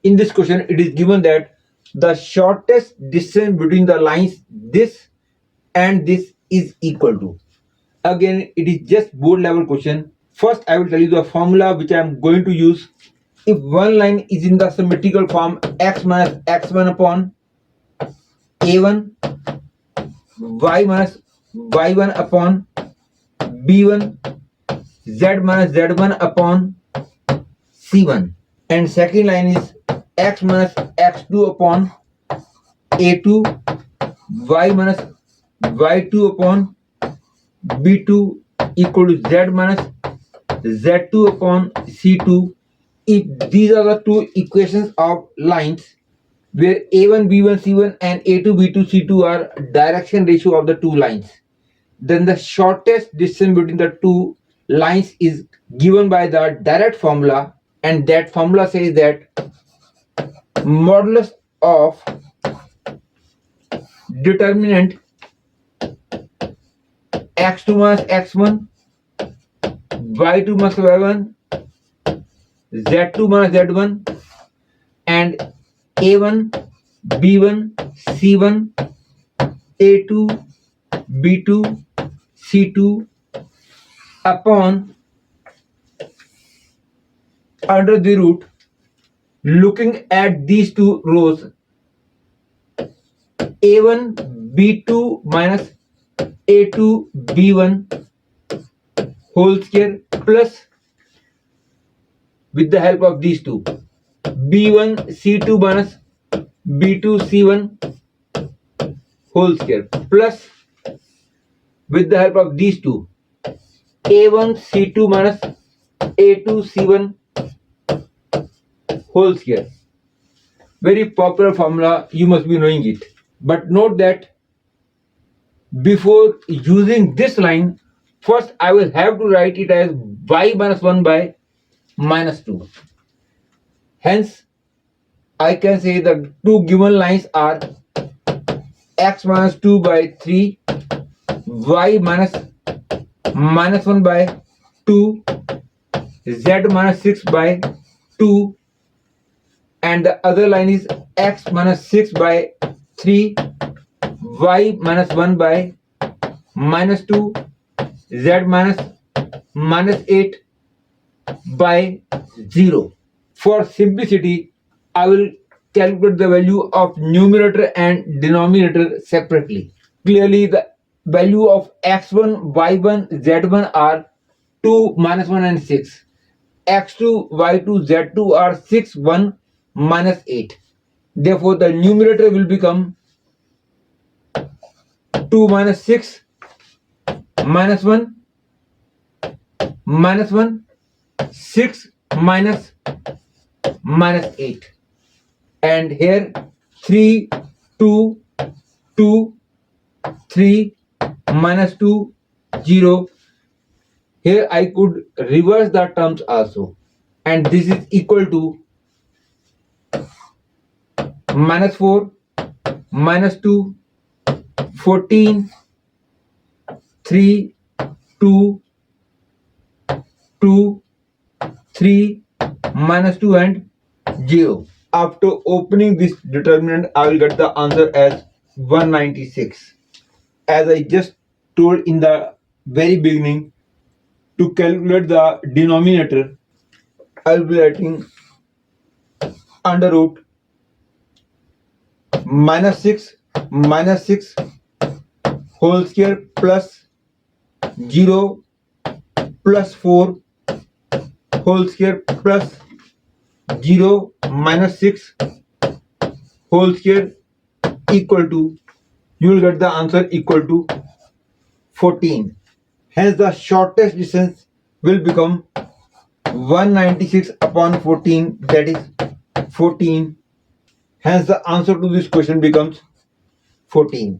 In this question, it is given that the shortest distance between the lines this and this is equal to. Again, it is just board level question. First, I will tell you the formula which I am going to use. If one line is in the symmetrical form x minus x1 upon a1, y minus y1 upon b1, z minus z1 upon c1, and second line is x minus x2 upon a2, y minus y2 upon b2 equal to z minus z2 upon c2. If these are the two equations of lines where a1 b1 c1 and a2 b2 c2 are direction ratio of the two lines, then the shortest distance between the two lines is given by the direct formula, and that formula says that modulus of determinant x2 minus x1, y2 minus y1, z2 minus z1, and a1 b1 c1, a2 b2 c2 upon under the root, looking at these two rows, a1 b2 minus a2 b1 whole square plus, with the help of these two, b1 c2 minus b2 c1 whole square plus, with the help of these two, a1 c2 minus a2 c1 whole square. Very popular formula, you must be knowing it. But note that before using this line, first I will have to write it as y minus 1 by minus 2. Hence, I can say the two given lines are x minus 2 by 3, y minus 1 by 2, z minus 6 by 2, and the other line is x minus 6 by 3, y minus 1 by minus 2, z minus 8 by 0. For simplicity, I will calculate the value of numerator and denominator separately. Clearly, the value of x1, y1, z1 are 2, minus 1 and 6. x2, y2, z2 are 6, 1, minus 8. Therefore, the numerator will become 2 minus 6 minus 1 minus 1, 6 minus 8, and here 3 2 2 3 minus 2 0. Here I could reverse the terms also, and this is equal to minus 4 minus 2 14 3 2 2 3 minus 2 and 0. After opening this determinant, I will get the answer as 196. As I just told in the very beginning, to calculate the denominator, I will be writing under root minus 6 whole square plus 0 plus 4 whole square plus 0 minus 6 whole square equal to, you will get the answer equal to 14. Hence the shortest distance will become 196 upon 14, that is 14. Hence the answer to this question becomes 14.